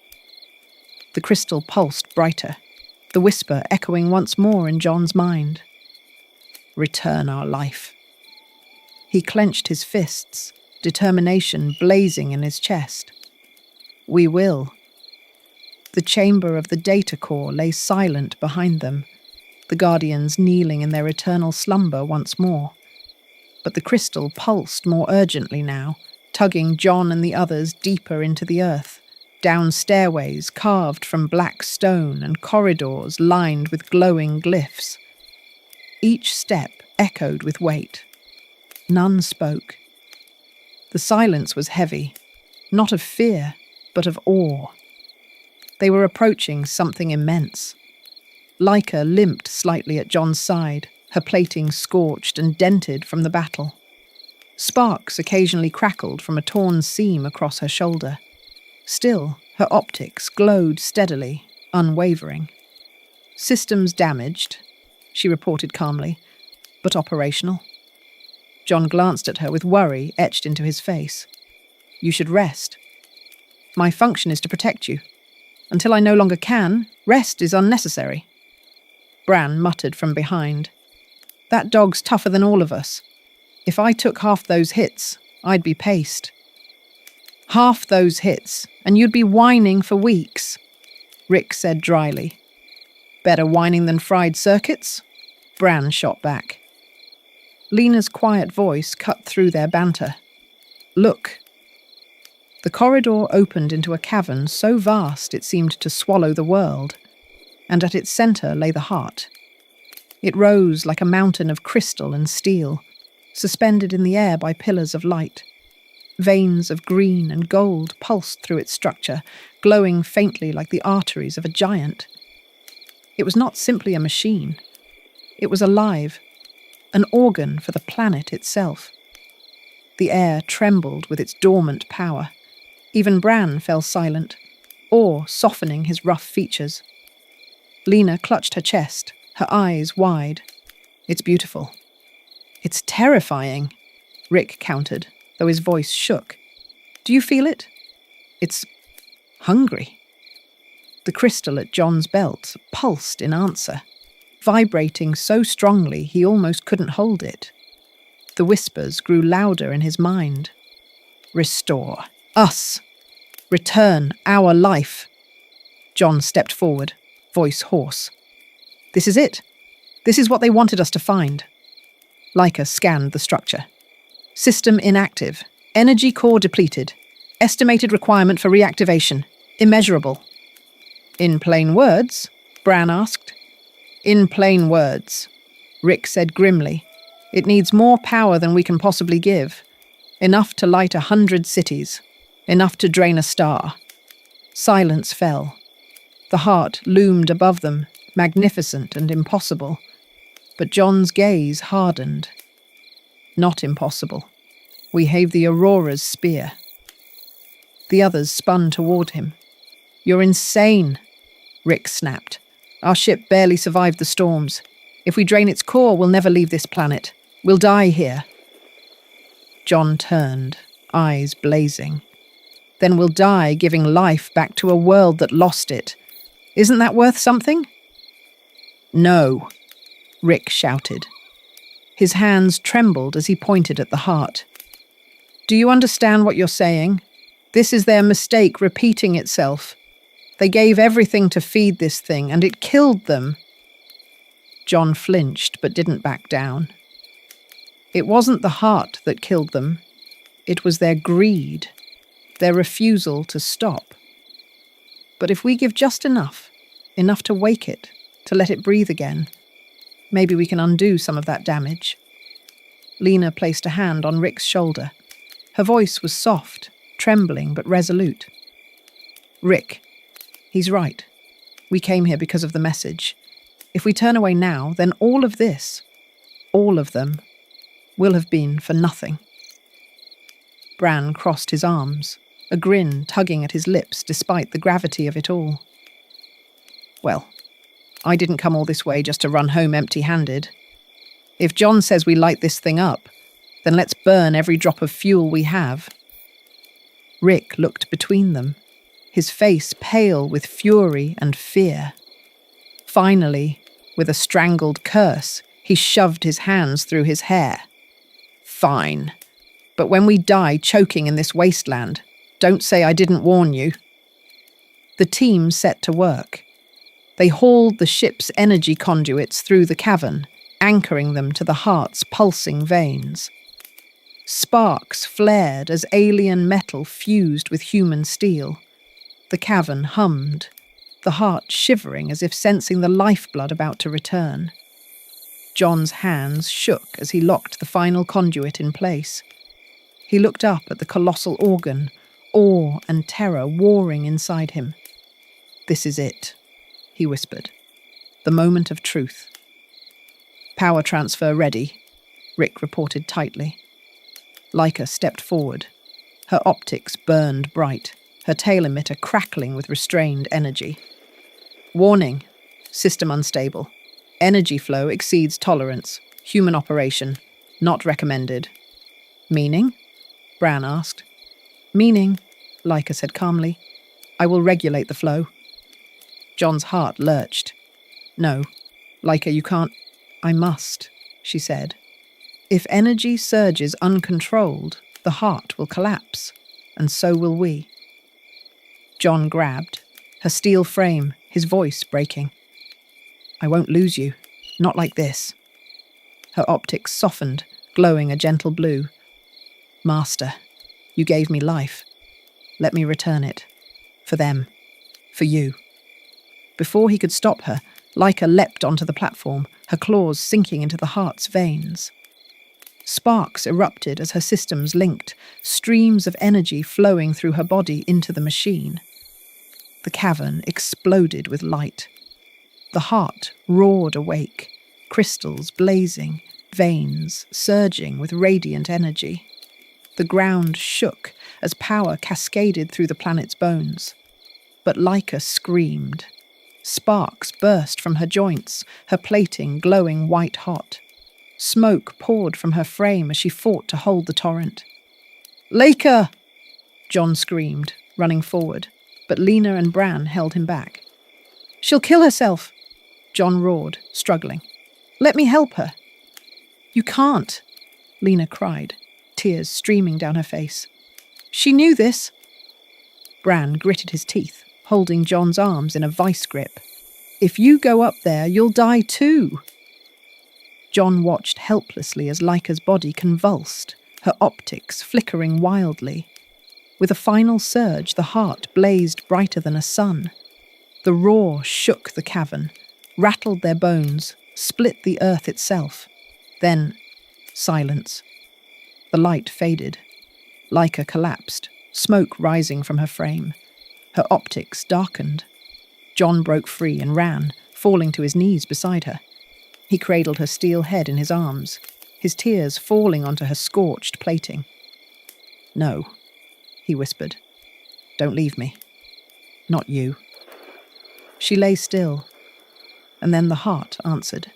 The crystal pulsed brighter, the whisper echoing once more in John's mind. Return our life. He clenched his fists, determination blazing in his chest. We will. The chamber of the data core lay silent behind them, the guardians kneeling in their eternal slumber once more. But the crystal pulsed more urgently now, tugging John and the others deeper into the earth, down stairways carved from black stone and corridors lined with glowing glyphs. Each step echoed with weight. None spoke. The silence was heavy, not of fear, but of awe. They were approaching something immense. Leica limped slightly at John's side, her plating scorched and dented from the battle. Sparks occasionally crackled from a torn seam across her shoulder. Still, her optics glowed steadily, unwavering. Systems damaged, she reported calmly, but operational. John glanced at her with worry etched into his face. You should rest. My function is to protect you. Until I no longer can, rest is unnecessary. Bran muttered from behind. That dog's tougher than all of us. If I took half those hits, I'd be paced. Half those hits, and you'd be whining for weeks, Rick said dryly. Better whining than fried circuits? Bran shot back. Lena's quiet voice cut through their banter. Look. The corridor opened into a cavern so vast it seemed to swallow the world, and at its centre lay the heart. It rose like a mountain of crystal and steel, suspended in the air by pillars of light. Veins of green and gold pulsed through its structure, glowing faintly like the arteries of a giant. It was not simply a machine. It was alive, an organ for the planet itself. The air trembled with its dormant power. Even Bran fell silent, awe softening his rough features. Lena clutched her chest, her eyes wide. It's beautiful. It's terrifying, Rick countered, though his voice shook. Do you feel it? It's hungry. The crystal at John's belt pulsed in answer, vibrating so strongly he almost couldn't hold it. The whispers grew louder in his mind. Restore. Us. Return our life. John stepped forward, voice hoarse. This is it. This is what they wanted us to find. Leica scanned the structure. System inactive. Energy core depleted. Estimated requirement for reactivation. Immeasurable. In plain words? Bran asked. In plain words, Rick said grimly. It needs more power than we can possibly give. Enough to light 100 cities. Enough to drain a star. Silence fell. The heart loomed above them, magnificent and impossible. But John's gaze hardened. Not impossible. We have the Aurora's spear. The others spun toward him. You're insane, Rick snapped. Our ship barely survived the storms. If we drain its core, we'll never leave this planet. We'll die here. John turned, eyes blazing. Then we'll die giving life back to a world that lost it. Isn't that worth something? No, Rick shouted. His hands trembled as he pointed at the heart. Do you understand what you're saying? This is their mistake repeating itself. They gave everything to feed this thing, and it killed them. John flinched, but didn't back down. It wasn't the heart that killed them. It was their greed, their refusal to stop. But if we give just enough to wake it, to let it breathe again, maybe we can undo some of that damage. Lena placed a hand on Rick's shoulder. Her voice was soft, trembling but resolute. Rick, he's right. We came here because of the message. If we turn away now, then all of this, all of them, will have been for nothing. Bran crossed his arms, a grin tugging at his lips despite the gravity of it all. Well, I didn't come all this way just to run home empty-handed. If John says we light this thing up, then let's burn every drop of fuel we have. Rick looked between them, his face pale with fury and fear. Finally, with a strangled curse, he shoved his hands through his hair. Fine. But when we die choking in this wasteland, don't say I didn't warn you. The team set to work. They hauled the ship's energy conduits through the cavern, anchoring them to the heart's pulsing veins. Sparks flared as alien metal fused with human steel. The cavern hummed, the heart shivering as if sensing the lifeblood about to return. John's hands shook as he locked the final conduit in place. He looked up at the colossal organ, awe and terror warring inside him. "This is it," he whispered. "The moment of truth." "Power transfer ready," Rick reported tightly. Leica stepped forward. Her optics burned bright, her tail emitter crackling with restrained energy. "Warning. System unstable. Energy flow exceeds tolerance. Human operation. Not recommended." "Meaning?" Bran asked. "Meaning," Leica said calmly, "I will regulate the flow." John's heart lurched. "No, Leica, you can't." "I must," she said. "If energy surges uncontrolled, the heart will collapse, and so will we." John grabbed, her steel frame, his voice breaking. "I won't lose you. Not like this." Her optics softened, glowing a gentle blue. "Master, you gave me life. Let me return it. For them. For you." Before he could stop her, Leica leapt onto the platform, her claws sinking into the heart's veins. Sparks erupted as her systems linked, streams of energy flowing through her body into the machine. The cavern exploded with light. The heart roared awake, crystals blazing, veins surging with radiant energy. The ground shook as power cascaded through the planet's bones. But Leica screamed. Sparks burst from her joints, her plating glowing white-hot. Smoke poured from her frame as she fought to hold the torrent. "Leica!" John screamed, running forward, but Lena and Bran held him back. "She'll kill herself!" John roared, struggling. "Let me help her!" "You can't!" Lena cried, tears streaming down her face. "She knew this!" Bran gritted his teeth, holding John's arms in a vice grip. "If you go up there, you'll die too!" John watched helplessly as Leica's body convulsed, her optics flickering wildly. With a final surge, the heart blazed brighter than a sun. The roar shook the cavern, rattled their bones, split the earth itself. Then, silence. The light faded. Leica collapsed, smoke rising from her frame. Her optics darkened. John broke free and ran, falling to his knees beside her. He cradled her steel head in his arms, his tears falling onto her scorched plating. "No," he whispered. "Don't leave me. Not you." She lay still, and then the heart answered.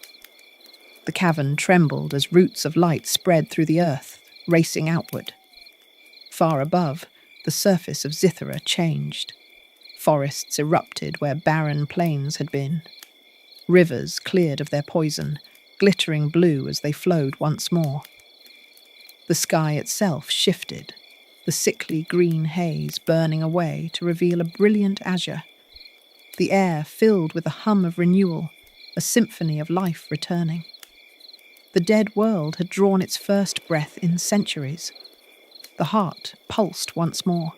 The cavern trembled as roots of light spread through the earth, racing outward. Far above, the surface of Zithera changed. Forests erupted where barren plains had been. Rivers cleared of their poison, glittering blue as they flowed once more. The sky itself shifted, the sickly green haze burning away to reveal a brilliant azure. The air filled with a hum of renewal, a symphony of life returning. The dead world had drawn its first breath in centuries. The heart pulsed once more,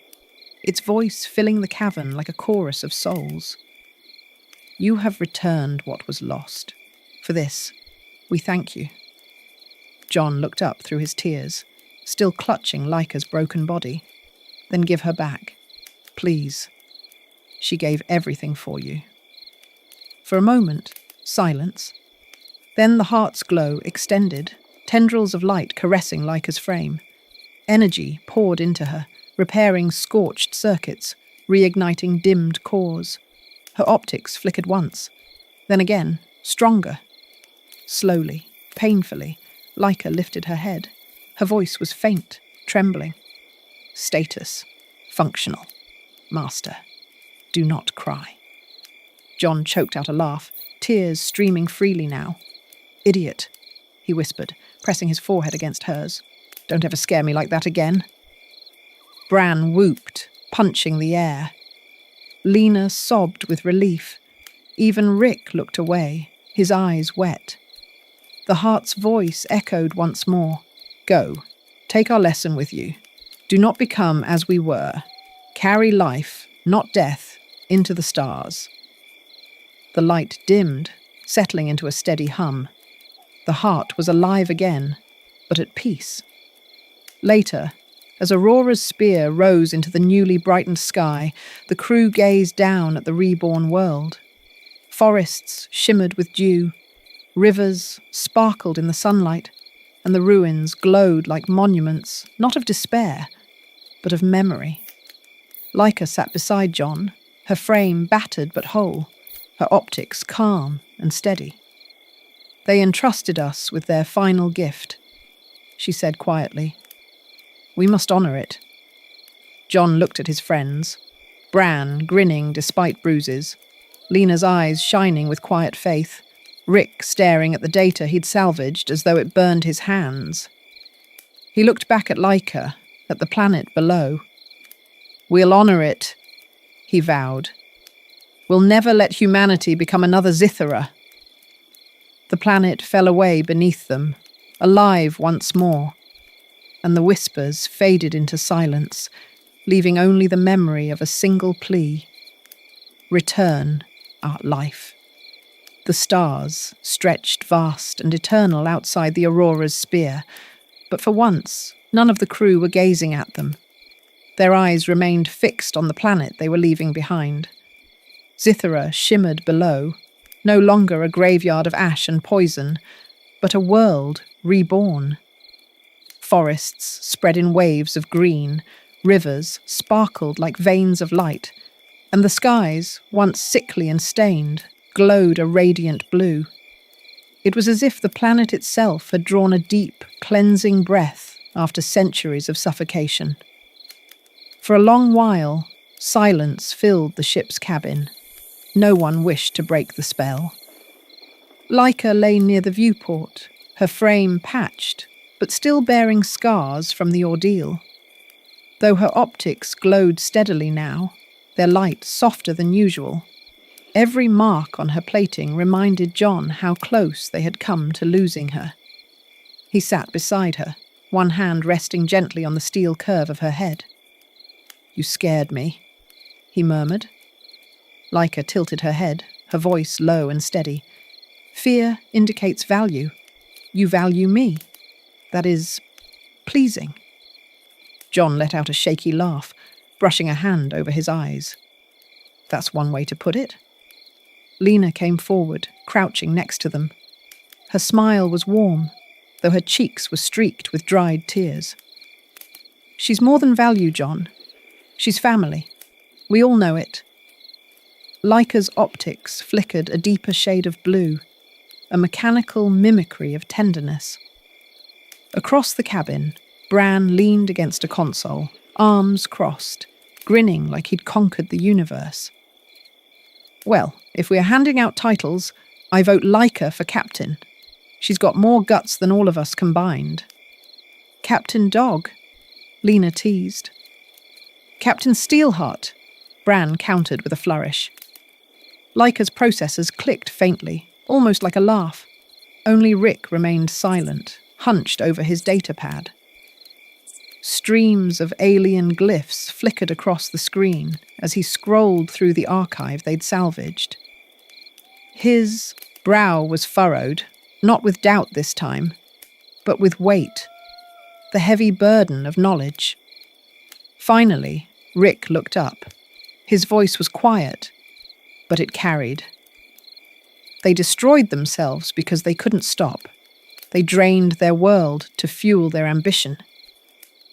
its voice filling the cavern like a chorus of souls. "You have returned what was lost. For this, we thank you." John looked up through his tears, still clutching Leica's broken body. "Then give her back. Please. She gave everything for you." For a moment, silence. Then the heart's glow extended, tendrils of light caressing Leica's frame. Energy poured into her, repairing scorched circuits, reigniting dimmed cores. Her optics flickered once, then again, stronger. Slowly, painfully, Leica lifted her head. Her voice was faint, trembling. "Status. Functional. Master." Do not cry. John choked out a laugh, tears streaming freely now. Idiot, he whispered, pressing his forehead against hers. Don't ever scare me like that again. Bran whooped, punching the air. Lena sobbed with relief. Even Rick looked away, his eyes wet. The heart's voice echoed once more. Go, take our lesson with you. Do not become as we were. Carry life, not death, into the stars. The light dimmed, settling into a steady hum. The heart was alive again, but at peace. Later, as Aurora's spear rose into the newly brightened sky, the crew gazed down at the reborn world. Forests shimmered with dew, rivers sparkled in the sunlight, and the ruins glowed like monuments, not of despair, but of memory. Leica sat beside John, her frame battered but whole, her optics calm and steady. They entrusted us with their final gift, she said quietly. We must honour it. John looked at his friends, Bran grinning despite bruises, Lena's eyes shining with quiet faith, Rick staring at the data he'd salvaged as though it burned his hands. He looked back at Leica, at the planet below. We'll honour it, he vowed. We'll never let humanity become another Zithara. The planet fell away beneath them, alive once more, and the whispers faded into silence, leaving only the memory of a single plea. Return, our life. The stars stretched vast and eternal outside the Aurora's spear, but for once, none of the crew were gazing at them. Their eyes remained fixed on the planet they were leaving behind. Zithara shimmered below, no longer a graveyard of ash and poison, but a world reborn. Forests spread in waves of green, rivers sparkled like veins of light, and the skies, once sickly and stained, glowed a radiant blue. It was as if the planet itself had drawn a deep, cleansing breath after centuries of suffocation. For a long while, silence filled the ship's cabin. No one wished to break the spell. Leica lay near the viewport, her frame patched, but still bearing scars from the ordeal. Though her optics glowed steadily now, their light softer than usual, every mark on her plating reminded John how close they had come to losing her. He sat beside her, one hand resting gently on the steel curve of her head. You scared me, he murmured. Leica tilted her head, her voice low and steady. Fear indicates value. You value me. That is pleasing. John let out a shaky laugh, brushing a hand over his eyes. That's one way to put it. Lena came forward, crouching next to them. Her smile was warm, though her cheeks were streaked with dried tears. She's more than value, John. She's family. We all know it. Leica's optics flickered a deeper shade of blue, a mechanical mimicry of tenderness. Across the cabin, Bran leaned against a console, arms crossed, grinning like he'd conquered the universe. Well, if we're handing out titles, I vote Leica for captain. She's got more guts than all of us combined. Captain Dog, Lena teased. Captain Steelheart, Bran countered with a flourish. Leica's processors clicked faintly, almost like a laugh. Only Rick remained silent, hunched over his data pad. Streams of alien glyphs flickered across the screen as he scrolled through the archive they'd salvaged. His brow was furrowed, not with doubt this time, but with weight, the heavy burden of knowledge. Finally, Rick looked up. His voice was quiet, but it carried. They destroyed themselves because they couldn't stop. They drained their world to fuel their ambition.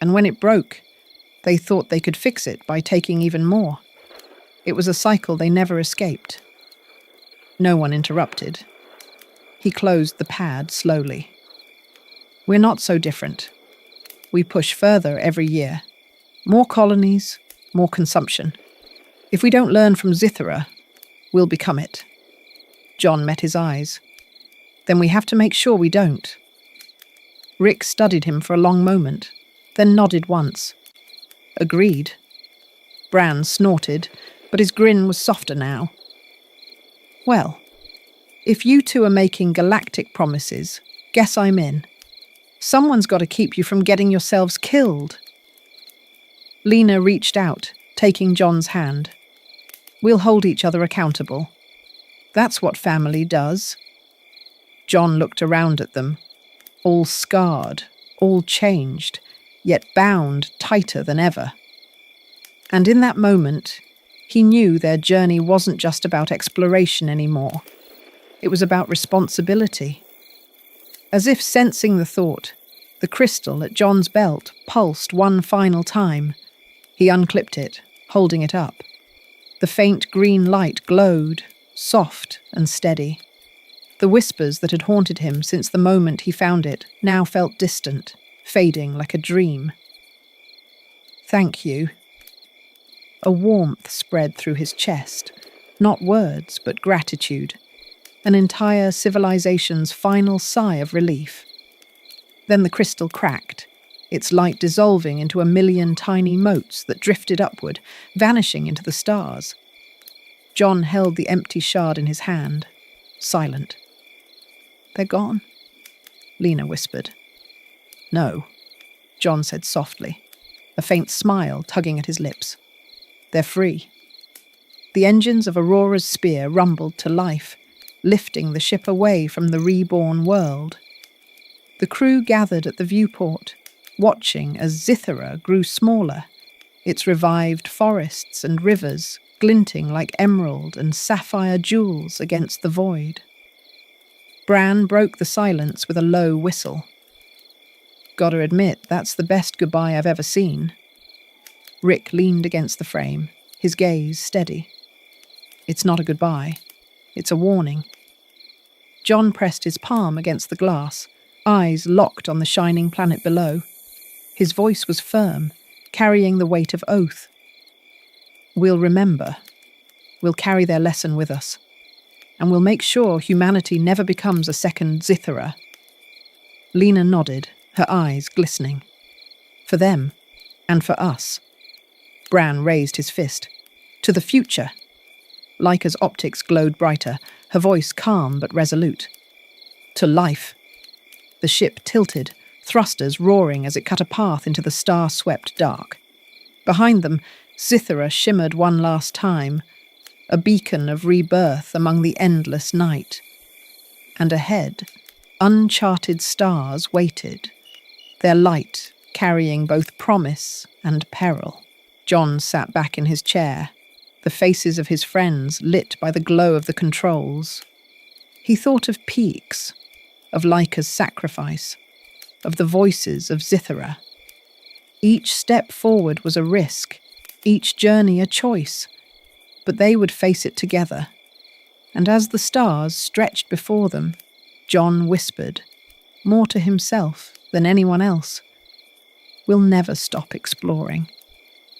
And when it broke, they thought they could fix it by taking even more. It was a cycle they never escaped. No one interrupted. He closed the pad slowly. We're not so different. We push further every year. More colonies, more consumption. If we don't learn from Zithara, we'll become it. John met his eyes. Then we have to make sure we don't. Rick studied him for a long moment, then nodded once. Agreed. Bran snorted, but his grin was softer now. Well, if you two are making galactic promises, guess I'm in. Someone's got to keep you from getting yourselves killed. Lena reached out, taking John's hand. We'll hold each other accountable. That's what family does. John looked around at them, all scarred, all changed, yet bound tighter than ever. And in that moment, he knew their journey wasn't just about exploration anymore. It was about responsibility. As if sensing the thought, the crystal at John's belt pulsed one final time. He unclipped it, holding it up. The faint green light glowed, soft and steady. The whispers that had haunted him since the moment he found it now felt distant, fading like a dream. Thank you. A warmth spread through his chest, not words, but gratitude, an entire civilization's final sigh of relief. Then the crystal cracked, its light dissolving into a million tiny motes that drifted upward, vanishing into the stars. John held the empty shard in his hand, silent. They're gone, Lena whispered. No, John said softly, a faint smile tugging at his lips. They're free. The engines of Aurora's spear rumbled to life, lifting the ship away from the reborn world. The crew gathered at the viewport, watching as Zithara grew smaller, its revived forests and rivers glinting like emerald and sapphire jewels against the void. Bran broke the silence with a low whistle. Gotta admit, that's the best goodbye I've ever seen. Rick leaned against the frame, his gaze steady. It's not a goodbye. It's a warning. John pressed his palm against the glass, eyes locked on the shining planet below. His voice was firm, carrying the weight of oath. We'll remember. We'll carry their lesson with us. And we'll make sure humanity never becomes a second Zithara. Lena nodded, her eyes glistening. For them, and for us. Bran raised his fist. To the future. Laika's optics glowed brighter, her voice calm but resolute. To life. The ship tilted, thrusters roaring as it cut a path into the star-swept dark. Behind them, Zithara shimmered one last time, a beacon of rebirth among the endless night. And ahead, uncharted stars waited, their light carrying both promise and peril. John sat back in his chair, the faces of his friends lit by the glow of the controls. He thought of peaks, of Laika's sacrifice, of the voices of Zithara. Each step forward was a risk, each journey a choice, but they would face it together. And as the stars stretched before them, John whispered, more to himself than anyone else, we'll never stop exploring,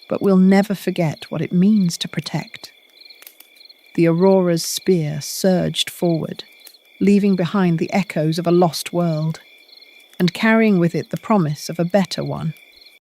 but we'll never forget what it means to protect. The Aurora's spear surged forward, leaving behind the echoes of a lost world, and carrying with it the promise of a better one.